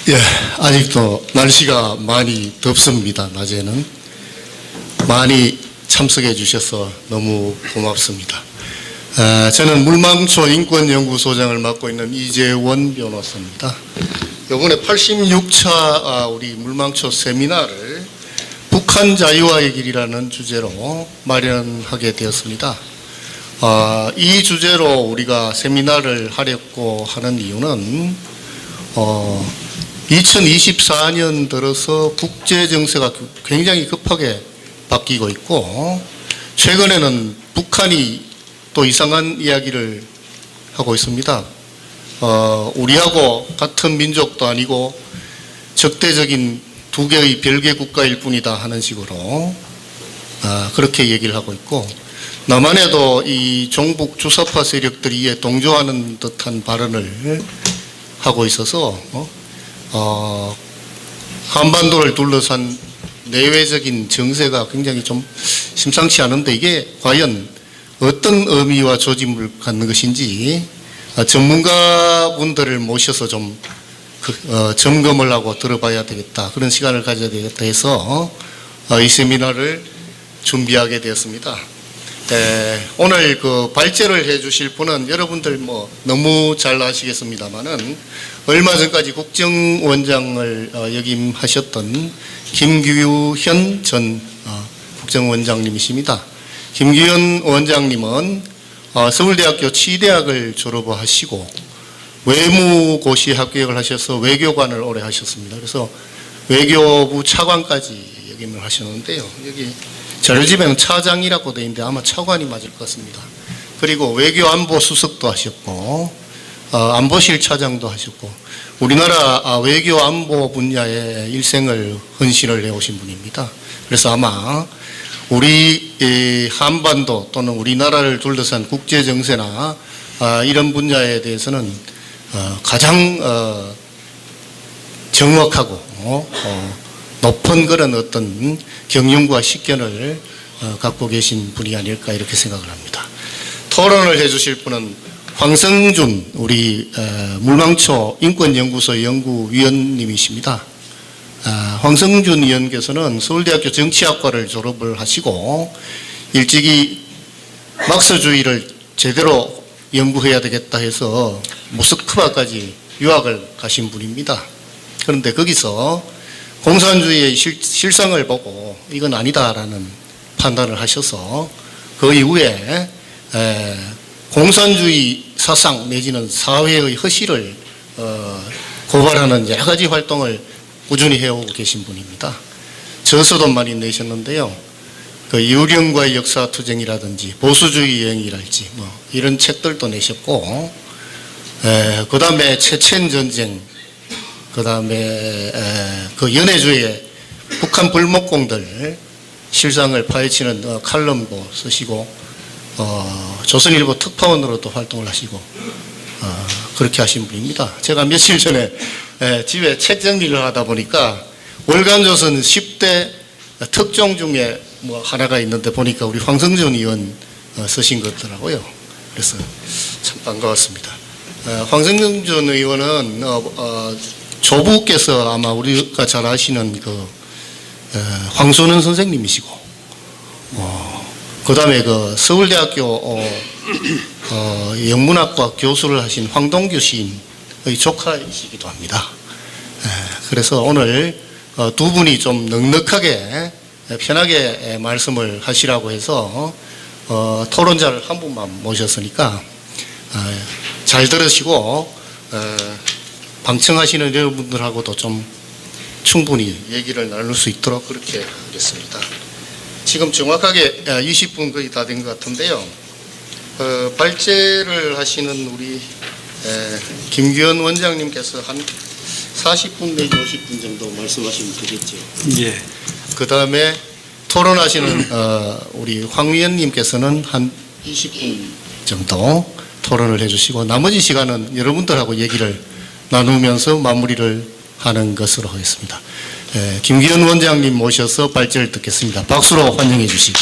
예, 아직도 날씨가 많이 덥습니다. 낮에는 많이 참석해 주셔서 너무 고맙습니다. 저는 물망초 인권연구소장을 맡고 있는 이재원 변호사입니다. 이번에 86차 우리 물망초 세미나를 북한 자유와의 길이라는 주제로 마련하게 되었습니다. 이 주제로 우리가 세미나를 하려고 하는 이유는 2024년 들어서 국제 정세가 굉장히 급하게 바뀌고 있고, 최근에는 북한이 또 이상한 이야기를 하고 있습니다. 우리하고 같은 민족도 아니고 적대적인 두 개의 별개 국가일 뿐이다 하는 식으로 그렇게 얘기를 하고 있고, 남한에도 이 종북 주사파 세력들이 이에 동조하는 듯한 발언을 하고 있어서 한반도를 둘러싼 내외적인 정세가 굉장히 좀 심상치 않은데, 이게 과연 어떤 의미와 조짐을 갖는 것인지 전문가분들을 모셔서 좀 점검을 하고 들어봐야 되겠다, 그런 시간을 가져야 되겠다 해서 이 세미나를 준비하게 되었습니다. 오늘 그 발제를 해 주실 분은 여러분들 너무 잘 아시겠습니다만은 얼마 전까지 국정원장을 역임하셨던 김규현 전 국정원장님이십니다. 김규현 원장님은 서울대학교 치대학을 졸업하시고 외무고시 합격을 하셔서 외교관을 오래 하셨습니다. 그래서 외교부 차관까지 역임을 하셨는데요. 여기 자료집에는 차장이라고 되어 있는데 아마 차관이 맞을 것 같습니다. 그리고 외교안보 수석도 하셨고 안보실 차장도 하셨고, 우리나라 외교안보 분야에 일생을 헌신을 해오신 분입니다. 그래서 아마 우리 한반도 또는 우리나라를 둘러싼 국제 정세나 이런 분야에 대해서는 가장 정확하고 높은 그런 어떤 경륜과 식견을 갖고 계신 분이 아닐까 이렇게 생각을 합니다. 토론을 해 주실 분은 황성준 우리 물망초 인권연구소 연구위원님이십니다. 황성준 위원께서는 서울대학교 정치학과를 졸업을 하시고 일찍이 막서주의를 제대로 연구해야 되겠다 해서 모스크바까지 유학을 가신 분입니다. 그런데 거기서 공산주의의 실상을 보고 이건 아니다라는 판단을 하셔서 그 이후에 공산주의 사상 내지는 사회의 허실을 고발하는 여러 가지 활동을 꾸준히 해오고 계신 분입니다. 저서도 많이 내셨는데요. 그 유령과의 역사투쟁이라든지 보수주의 여행이랄지 이런 책들도 내셨고, 그 다음에 체첸 전쟁, 그 다음에 그 연해주의 북한 불목공들 실상을 파헤치는 칼럼도 쓰시고, 조선일보 특파원으로도 활동을 하시고 그렇게 하신 분입니다. 제가 며칠 전에 집에 책 정리를 하다 보니까 월간조선 10대 특종 중에 하나가 있는데 보니까 우리 황성준 의원 쓰신 것더라고요. 그래서 참 반가웠습니다. 황성준 의원은 조부께서 아마 우리가 잘 아시는 그 황선원 선생님이시고, 그 다음에 그 서울대학교 영문학과 교수를 하신 황동규 시인의 조카이시기도 합니다. 그래서 오늘 두 분이 좀 넉넉하게 편하게 말씀을 하시라고 해서 토론자를 한 분만 모셨으니까 잘 들으시고 방청하시는 여러분들하고도 좀 충분히 얘기를 나눌 수 있도록 그렇게 하겠습니다. 지금 정확하게 20분 거의 다 된 것 같은데요. 발제를 하시는 우리 김규현 원장님께서 한 40분 내지 50분 정도 말씀하시면 되겠죠. 예. 그 다음에 토론하시는 우리 황 위원님께서는 한 20분 정도 토론을 해주시고, 나머지 시간은 여러분들하고 얘기를 나누면서 마무리를 하는 것으로 하겠습니다. 김규현 원장님 모셔서 발제를 듣겠습니다. 박수로 환영해 주시기.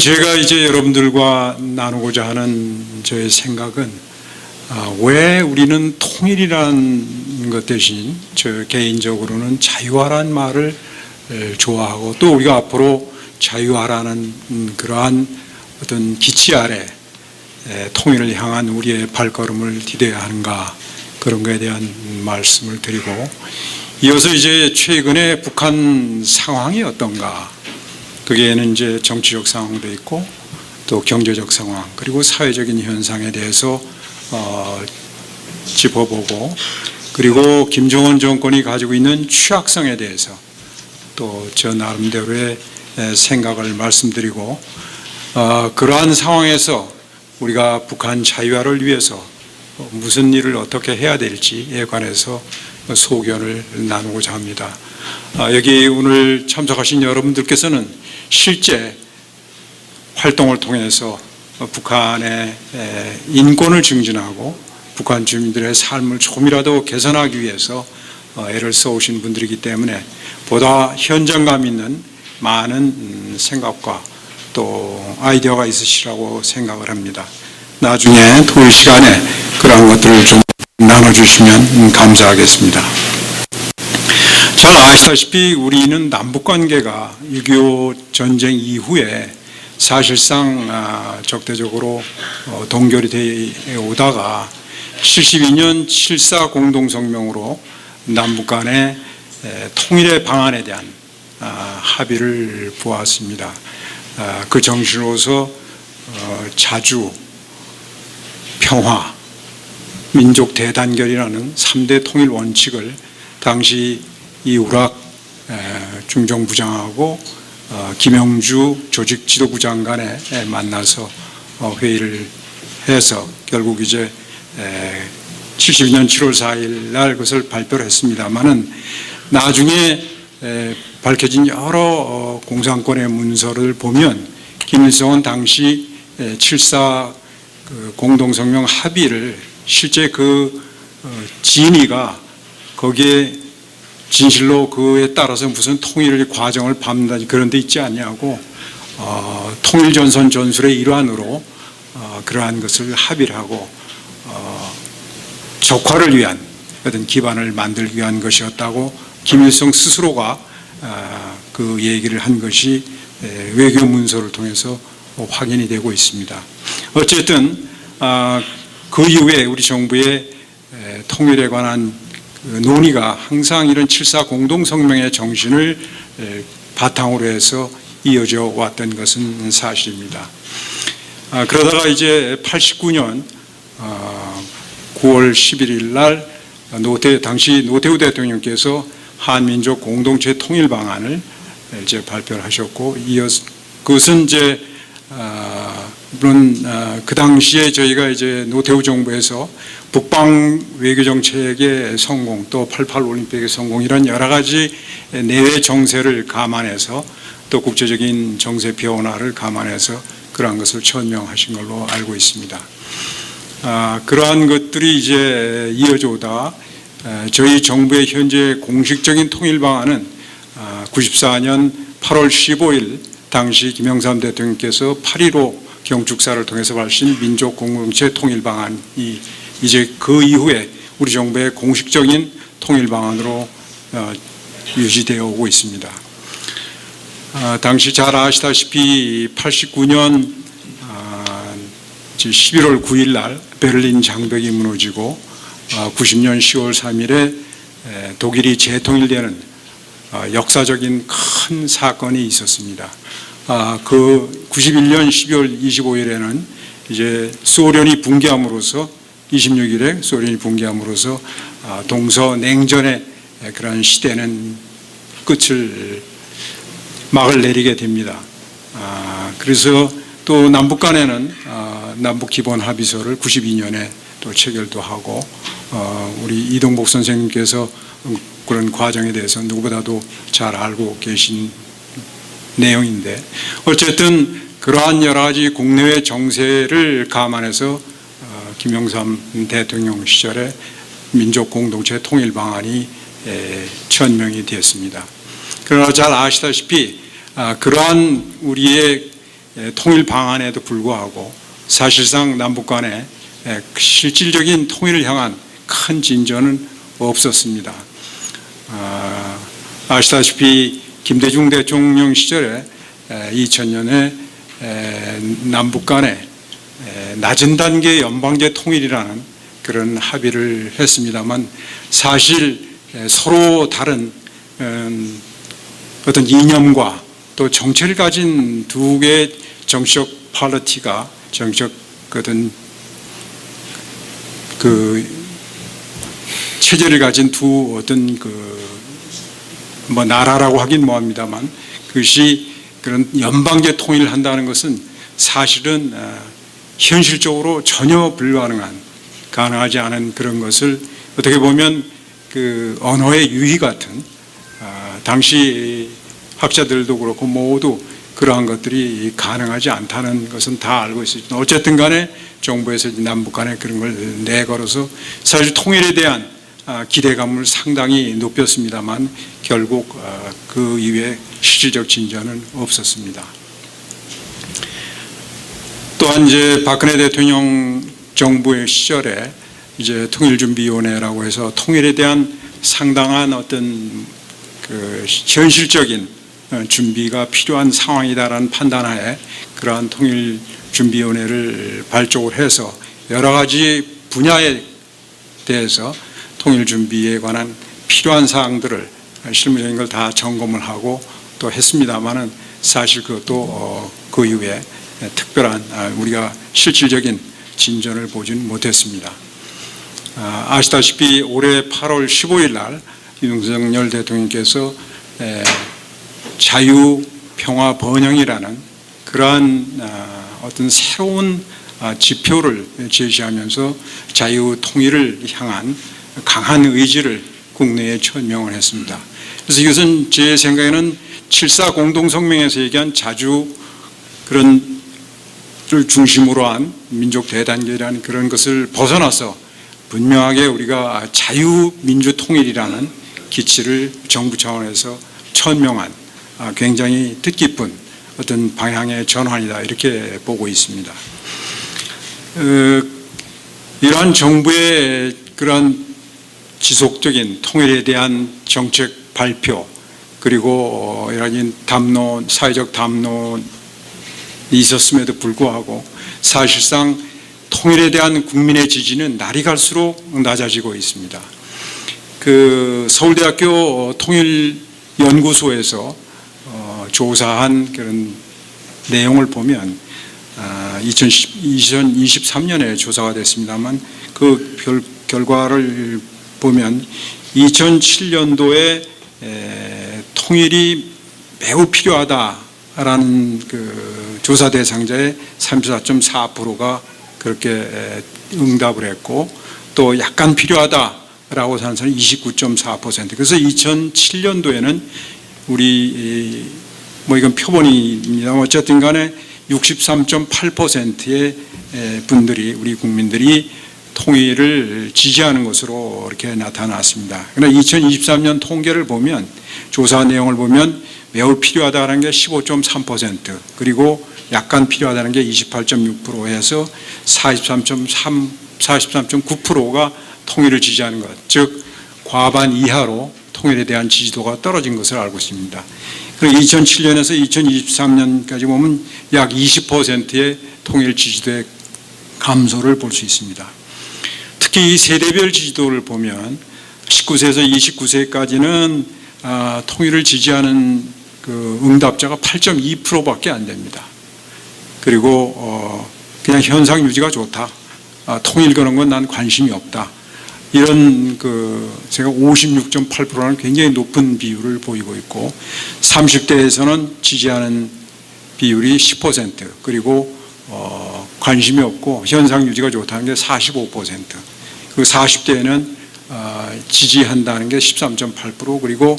제가 이제 여러분들과 나누고자 하는 저의 생각은 왜 우리는 통일이라는 것 대신 저 개인적으로는 자유화라는 말을 좋아하고 또 우리가 앞으로 자유화라는 그러한 어떤 기치 아래 통일을 향한 우리의 발걸음을 디뎌야 하는가, 그런 것에 대한 말씀을 드리고, 이어서 이제 최근에 북한 상황이 어떤가, 거기에는 이제 정치적 상황도 있고 또 경제적 상황 그리고 사회적인 현상에 대해서 짚어보고, 그리고 김정은 정권이 가지고 있는 취약성에 대해서 또 저 나름대로의 생각을 말씀드리고, 그러한 상황에서 우리가 북한 자유화를 위해서 무슨 일을 어떻게 해야 될지에 관해서 소견을 나누고자 합니다. 여기 오늘 참석하신 여러분들께서는 실제 활동을 통해서 북한의 인권을 증진하고 북한 주민들의 삶을 조금이라도 개선하기 위해서 애를 써오신 분들이기 때문에 보다 현장감 있는 많은 생각과 또 아이디어가 있으시라고 생각을 합니다. 나중에 토요일 시간에 그러한 것들을 좀 나눠주시면 감사하겠습니다. 잘 아시다시피 우리는 남북관계가 6.25 전쟁 이후에 사실상 적대적으로 동결이 되어 오다가 72년 7.4 공동성명으로 남북 간의 통일의 방안에 대한 합의를 보았습니다. 그 정신으로서 자주, 평화, 민족 대단결이라는 3대 통일 원칙을 당시 이우락 중정부장하고 김영주 조직지도부 장관에 만나서 회의를 해서 결국 이제 72년 7월 4일 날 그것을 발표를 했습니다만은 나중에 밝혀진 여러 공산권의 문서를 보면 김일성은 당시 7.4 공동성명 합의를 실제 그 진위가 거기에 진실로 그에 따라서 무슨 통일 과정을 밟는다든지 그런 데 있지 않냐고 통일전선 전술의 일환으로 그러한 것을 합의를 하고 적화를 위한 어떤 기반을 만들기 위한 것이었다고 김일성 스스로가 그 얘기를 한 것이 외교 문서를 통해서 확인이 되고 있습니다. 어쨌든 그 이후에 우리 정부의 통일에 관한 논의가 항상 이런 7.4 공동성명의 정신을 바탕으로 해서 이어져 왔던 것은 사실입니다. 그러다가 이제 89년 9월 11일 날 당시 노태우 대통령께서 한민족 공동체 통일 방안을 이제 발표를 하셨고, 이어서 그것은 이제 물론 그 당시에 저희가 이제 노태우 정부에서 북방 외교 정책의 성공, 또 88 올림픽의 성공, 이런 여러 가지 내외 정세를 감안해서 또 국제적인 정세 변화를 감안해서 그러한 것을 천명하신 걸로 알고 있습니다. 그러한 것들이 이제 이어져 오다 저희 정부의 현재 공식적인 통일 방안은 94년 8월 15일 당시 김영삼 대통령께서 8.15 경축사를 통해서 발신 민족 공동체 통일 방안이 이제 그 이후에 우리 정부의 공식적인 통일 방안으로 유지되어 오고 있습니다. 당시 잘 아시다시피 89년 11월 9일 날 베를린 장벽이 무너지고 90년 10월 3일에 독일이 재통일되는 역사적인 큰 사건이 있었습니다. 그 91년 12월 25일에는 이제 소련이 붕괴함으로써 26일에 소련이 붕괴함으로써 동서냉전의 그런 시대는 끝을 막을 내리게 됩니다. 그래서 또 남북 간에는 남북 기본 합의서를 92년에 또 체결도 하고 우리 이동복 선생님께서 그런 과정에 대해서 누구보다도 잘 알고 계신 내용인데, 어쨌든 그러한 여러 가지 국내외 정세를 감안해서 김영삼 대통령 시절에 민족 공동체 통일 방안이 천명이 되었습니다. 그러나 잘 아시다시피 그러한 우리의 통일 방안에도 불구하고 사실상 남북 간에 실질적인 통일을 향한 큰 진전은 없었습니다. 아시다시피 김대중 대통령 시절에 2000년에 남북 간에 낮은 단계 연방제 통일이라는 그런 합의를 했습니다만 사실 서로 다른 어떤 이념과 또 정체를 가진 두 개의 정치적 파리티가 정치적 어떤 그 체제를 가진 두 어떤 뭐 나라라고 하긴 뭐합니다만 그것이 그런 연방제 통일을 한다는 것은 사실은 현실적으로 전혀 불가능한 가능하지 않은 그런 것을 어떻게 보면 그 언어의 유희 같은 당시 학자들도 그렇고 모두 그러한 것들이 가능하지 않다는 것은 다 알고 있습니다. 어쨌든 간에 정부에서 남북 간에 그런 걸 내걸어서 사실 통일에 대한 기대감을 상당히 높였습니다만 결국 그 이후에 실질적 진전은 없었습니다. 또한 이제 박근혜 대통령 정부의 시절에 이제 통일준비위원회라고 해서 통일에 대한 상당한 어떤 그 현실적인 준비가 필요한 상황이다라는 판단하에 그러한 통일준비위원회를 발족을 해서 여러 가지 분야에 대해서 통일준비에 관한 필요한 사항들을 실무적인 걸 다 점검을 하고 또 했습니다마는 사실 그것도 그 이후에 특별한 우리가 실질적인 진전을 보지는 못했습니다. 아시다시피 올해 8월 15일 날 윤석열 대통령께서 자유, 평화, 번영이라는 그러한 어떤 새로운 지표를 제시하면서 자유, 통일을 향한 강한 의지를 국내에 천명을 했습니다. 그래서 이것은 제 생각에는 7.4 공동성명에서 얘기한 자주 그런 를 중심으로 한 민족 대단계라는 그런 것을 벗어나서 분명하게 우리가 자유민주통일이라는 기치를 정부 차원에서 천명한 굉장히 뜻깊은 어떤 방향의 전환이다 이렇게 보고 있습니다. 이러한 정부의 그런 지속적인 통일에 대한 정책 발표 그리고 이러한 담론, 사회적 담론이 있었음에도 불구하고 사실상 통일에 대한 국민의 지지는 날이 갈수록 낮아지고 있습니다. 그 서울대학교 통일연구소에서 조사한 그런 내용을 보면 2023년에 조사가 됐습니다만 그 결과를 보면 2007년도에 통일이 매우 필요하다라는 그 조사 대상자의 34.4%가 그렇게 응답을 했고 또 약간 필요하다라고 하는 사람은 29.4%. 그래서 2007년도에는 우리 뭐 이건 표본입니다. 어쨌든 간에 63.8%의 분들이 우리 국민들이 통일을 지지하는 것으로 이렇게 나타났습니다. 그러나 2023년 통계를 보면 조사 내용을 보면 매우 필요하다는 게 15.3% 그리고 약간 필요하다는 게 28.6%에서 43.9%가 통일을 지지하는 것, 즉 과반 이하로 통일에 대한 지지도가 떨어진 것을 알고 있습니다. 그리고 2007년에서 2023년까지 보면 약 20%의 통일 지지도의 감소를 볼 수 있습니다. 특히 이 세대별 지지도를 보면 19세에서 29세까지는 통일을 지지하는 그 응답자가 8.2%밖에 안 됩니다. 그리고 그냥 현상 유지가 좋다. 통일 그런 건 난 관심이 없다. 이런 제가 56.8%라는 굉장히 높은 비율을 보이고 있고 30대에서는 지지하는 비율이 10% 그리고 관심이 없고 현상 유지가 좋다는 게 45%. 그리고 40대에는 지지한다는 게 13.8% 그리고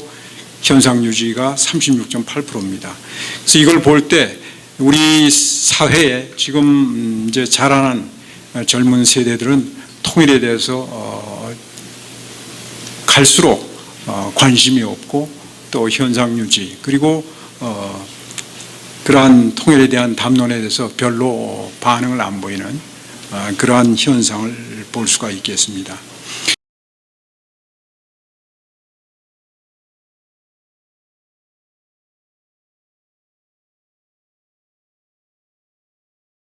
현상 유지가 36.8%입니다. 그래서 이걸 볼 때 우리 사회에 지금 이제 자라는 젊은 세대들은 통일에 대해서 갈수록 관심이 없고 또 현상 유지 그리고 그러한 통일에 대한 담론에 대해서 별로 반응을 안 보이는 그러한 현상을 볼 수가 있겠습니다.